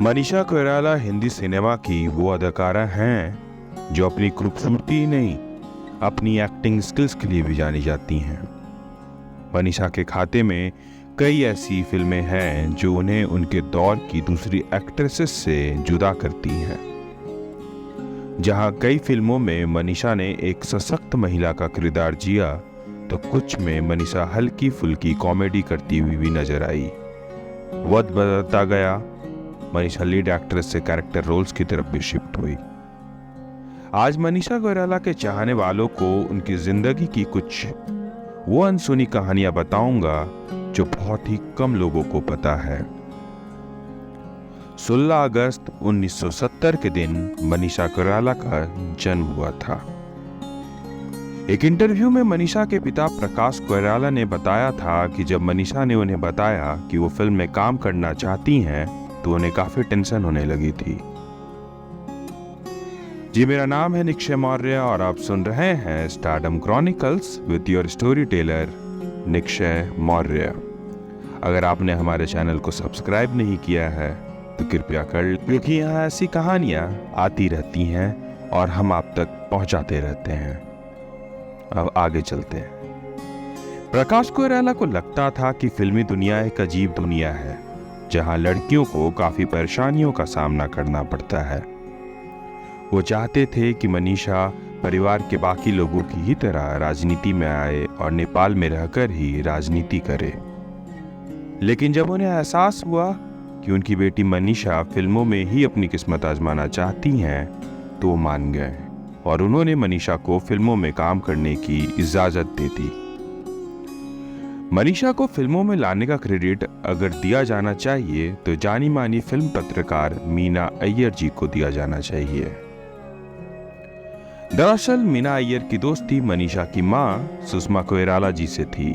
Manisha Koirala Hindi cinema की वो अदाकारा हैं जो अपनी खूबसूरती ही नहीं, अपनी एक्टिंग स्किल्स के लिए भी जानी जाती हैं। मनीषा के खाते में कई ऐसी फिल्में हैं जो उन्हें उनके दौर की दूसरी एक्ट्रेसेस से जुदा करती हैं। जहां कई फिल्मों में मनीषा ने एक सशक्त महिला का किरदार जिया, तो कुछ में मनीषा हल्की फुल्की कॉमेडी करती हुई भी नजर आई। वक्त बदलता गया, मनीषा लीड एक्ट्रेस से कैरेक्टर रोल्स की तरफ भी शिफ्ट हुई। आज मनीषा कोइराला के चाहने वालों को उनकी जिंदगी की कुछ वो अनसुनी कहानियां बताऊंगा जो बहुत ही कम लोगों को पता है। 16 अगस्त 1970 के दिन मनीषा कोइराला का जन्म हुआ था। एक इंटरव्यू में मनीषा के पिता प्रकाश कोइराला ने बताया था कि जब मनीषा ने उन्हें बताया कि वो फिल्म में काम करना चाहती हैं, तो उन्हें काफी टेंशन होने लगी थी। जी, मेरा नाम है निक्षय मौर्य और आप सुन रहे हैं stardom chronicles with your story teller Nikshay Maurya. अगर आपने हमारे चैनल को सब्सक्राइब नहीं किया है तो कृपया कर, क्योंकि यहाँ ऐसी कहानियां आती रहती हैं और हम आप तक पहुंचाते रहते हैं। अब आगे चलते हैं। प्रकाश कोइराला को लगता था कि फिल्मी दुनिया एक अजीब दुनिया है, जहां लड़कियों को काफी परेशानियों का सामना करना पड़ता है। वो चाहते थे कि मनीषा परिवार के बाकी लोगों की ही तरह राजनीति में आए और नेपाल में रहकर ही राजनीति करे। लेकिन जब उन्हें एहसास हुआ कि उनकी बेटी मनीषा फिल्मों में ही अपनी किस्मत आजमाना चाहती हैं, तो वो मान गए और उन्होंने मनीषा को फिल्मों में काम करने की इजाजत दे दी। मनीषा को फिल्मों में लाने का क्रेडिट अगर दिया जाना चाहिए तो जानी मानी फिल्म पत्रकार मीना अय्यर जी को दिया जाना चाहिए। दरअसल मीना अय्यर की दोस्ती मनीषा की मां सुषमा कोइराला जी से थी।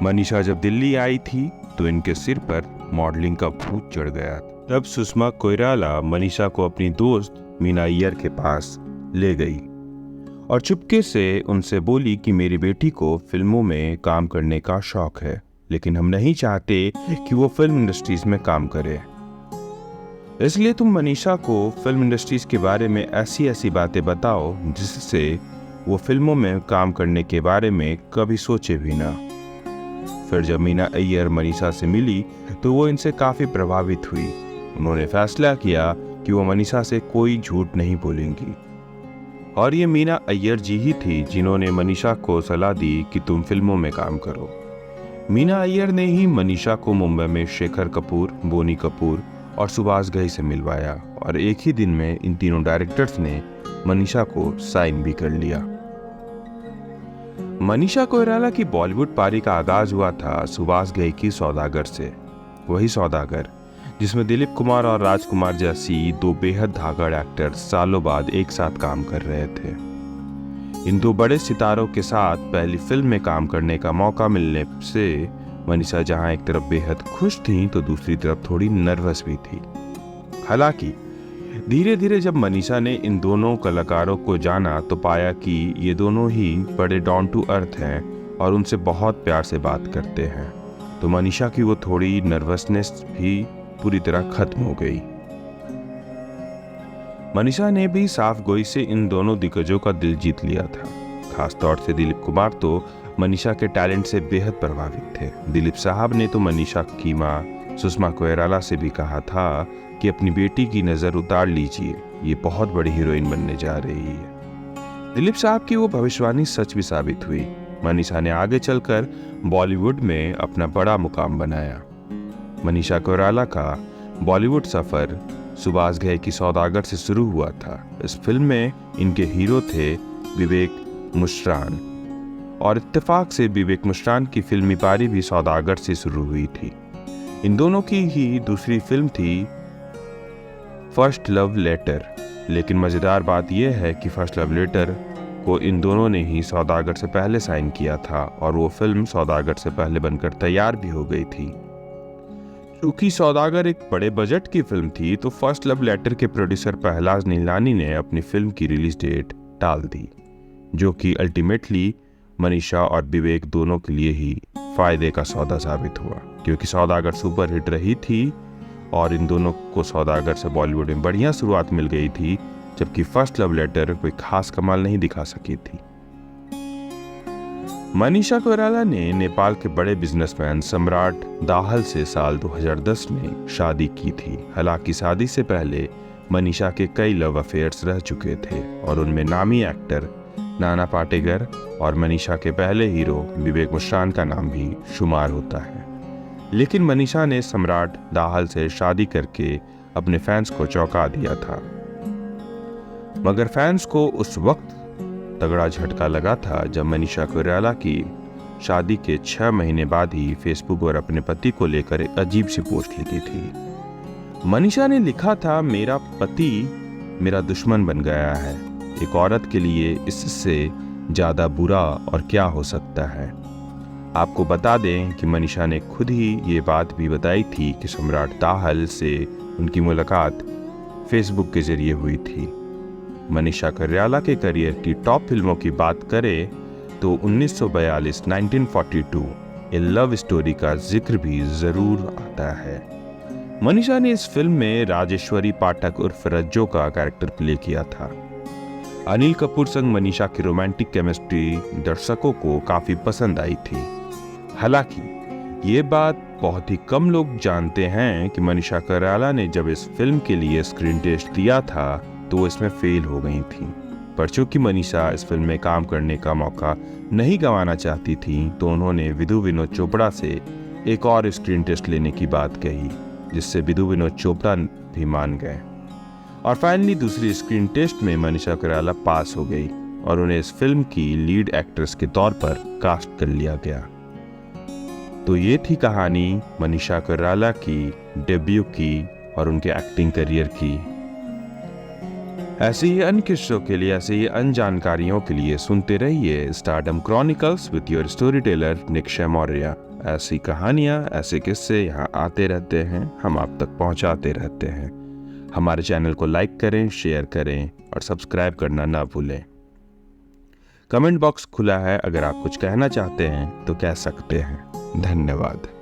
मनीषा जब दिल्ली आई थी तो इनके सिर पर मॉडलिंग का भूत चढ़ गया। तब सुषमा कोइराला मनीषा को अपनी दोस्त मीना अय्यर के पास ले गई और चुपके से उनसे बोली कि मेरी बेटी को फिल्मों में काम करने का शौक है, लेकिन हम नहीं चाहते कि वो फिल्म इंडस्ट्रीज में काम करे। इसलिए तुम मनीषा को फिल्म इंडस्ट्रीज के बारे में ऐसी ऐसी बातें बताओ जिससे वो फिल्मों में काम करने के बारे में कभी सोचे भी ना। फिर जब मीना अय्यर मनीषा से मिली तो वो इनसे काफी प्रभावित हुई। उन्होंने फैसला किया कि वो मनीषा से कोई झूठ नहीं बोलेंगी। और ये मीना अय्यर जी ही थी जिन्होंने मनीषा को सलाह दी कि तुम फिल्मों में काम करो। मीना अय्यर ने ही मनीषा को मुंबई में शेखर कपूर, बोनी कपूर और सुभाष घई से मिलवाया और एक ही दिन में इन तीनों डायरेक्टर्स ने मनीषा को साइन भी कर लिया। मनीषा कोइराला की बॉलीवुड पारी का आगाज हुआ था सुभाष घई की सौदागर से। वही सौदागर जिसमें दिलीप कुमार और राजकुमार जैसी दो बेहद धाकड़ एक्टर सालों बाद एक साथ काम कर रहे थे। इन दो बड़े सितारों के साथ पहली फिल्म में काम करने का मौका मिलने से मनीषा जहां एक तरफ बेहद खुश थी तो दूसरी तरफ थोड़ी नर्वस भी थी। हालांकि धीरे धीरे जब मनीषा ने इन दोनों कलाकारों को जाना तो पाया कि ये दोनों ही बड़े डाउन टू अर्थ हैं और उनसे बहुत प्यार से बात करते हैं, तो मनीषा की वो थोड़ी नर्वसनेस भी पूरी तरह खत्म हो गई। मनीषा ने भी साफ गोई से इन दोनों दिग्गजों का दिल जीत लिया था। खासतौर से दिलीप कुमार तो मनीषा के टैलेंट से बेहद प्रभावित थे। दिलीप साहब ने तो मनीषा की मां सुषमा कोइराला से भी कहा था कि अपनी बेटी की नजर उतार लीजिए, ये बहुत बड़ी हीरोइन बनने जा रही है। दिलीप साहब की वो भविष्यवाणी सच भी साबित हुई। मनीषा ने आगे चलकर बॉलीवुड में अपना बड़ा मुकाम बनाया। मनीषा कोइराला का बॉलीवुड सफर सुभाष घई की सौदागर से शुरू हुआ था। इस फिल्म में इनके हीरो थे विवेक मुश्रान और इत्तेफाक से विवेक मुश्रान की फिल्मी पारी भी सौदागर से शुरू हुई थी। इन दोनों की ही दूसरी फिल्म थी फर्स्ट लव लेटर, लेकिन मजेदार बात यह है कि फर्स्ट लव लेटर को इन दोनों ने ही सौदागर से पहले साइन किया था और वो फिल्म सौदागर से पहले बनकर तैयार भी हो गई थी। क्योंकि सौदागर एक बड़े बजट की फिल्म थी तो फर्स्ट लव लेटर के प्रोड्यूसर प्रहलाद नीलानी ने अपनी फिल्म की रिलीज डेट टाल दी, जो कि अल्टीमेटली मनीषा और विवेक दोनों के लिए ही फायदे का सौदा साबित हुआ, क्योंकि सौदागर सुपरहिट रही थी और इन दोनों को सौदागर से बॉलीवुड में बढ़िया शुरुआत मिल गई थी, जबकि फर्स्ट लव लेटर कोई खास कमाल नहीं दिखा सकी थी। मनीषा कोइराला ने नेपाल के बड़े बिजनेसमैन सम्राट दाहाल से साल 2010 में शादी की थी। हालांकि शादी से पहले मनीषा के कई लव अफेयर्स रह चुके थे और उनमें नामी एक्टर नाना पाटेकर और मनीषा के पहले हीरो विवेक मुश्रान का नाम भी शुमार होता है। लेकिन मनीषा ने सम्राट दाहाल से शादी करके अपने फैंस को चौंका दिया था, मगर फैंस को उस वक्त तगड़ा झटका लगा था जब मनीषा कोइराला की शादी के 6 महीने बाद ही फेसबुक पर अपने पति को लेकर एक अजीब सी पोस्ट लिखी थी। मनीषा ने लिखा था, मेरा पति मेरा दुश्मन बन गया है। एक औरत के लिए इससे ज्यादा बुरा और क्या हो सकता है। आपको बता दें कि मनीषा ने खुद ही ये बात भी बताई थी कि सम्राट दाहाल से उनकी मुलाकात फेसबुक के जरिए हुई थी। मनीषा कोइराला के करियर की टॉप फिल्मों की बात करें तो 1942 ए लव स्टोरी का जिक्र भी जरूर आता है। मनीषा ने इस फिल्म में राजेश्वरी पाठक उर्फ रज्जो का कैरेक्टर प्ले किया था। अनिल कपूर संग मनीषा की रोमांटिक केमिस्ट्री दर्शकों को काफी पसंद आई थी। हालांकि ये बात बहुत ही कम लोग जानते हैं कि मनीषा कोइराला ने जब इस फिल्म के लिए स्क्रीन टेस्ट दिया था तो वो इसमें फेल हो गई थी। पर चूंकि मनीषा इस फिल्म में काम करने का मौका नहीं गंवाना चाहती थी, तो उन्होंने विधु विनोद चोपड़ा से एक और स्क्रीन टेस्ट लेने की बात कही, जिससे विधु विनोद चोपड़ा भी मान गए। और फाइनली दूसरी स्क्रीन टेस्ट में मनीषा कोइराला पास हो गई और उन्हें इस फिल्म की लीड एक्ट्रेस के तौर पर कास्ट कर लिया गया। तो ये थी कहानी मनीषा कोइराला की डेब्यू की और उनके एक्टिंग करियर की। ऐसे ही अन्य किस्सों के लिए, ऐसे ही अन्य जानकारियों के लिए सुनते रहिए stardom chronicles with your story teller Nikshay Maurya. ऐसी कहानियाँ, ऐसे किस्से यहाँ आते रहते हैं, हम आप तक पहुँचाते रहते हैं। हमारे चैनल को लाइक करें, शेयर करें और सब्सक्राइब करना ना भूलें। कमेंट बॉक्स खुला है, अगर आप कुछ कहना चाहते हैं तो कह सकते हैं। धन्यवाद।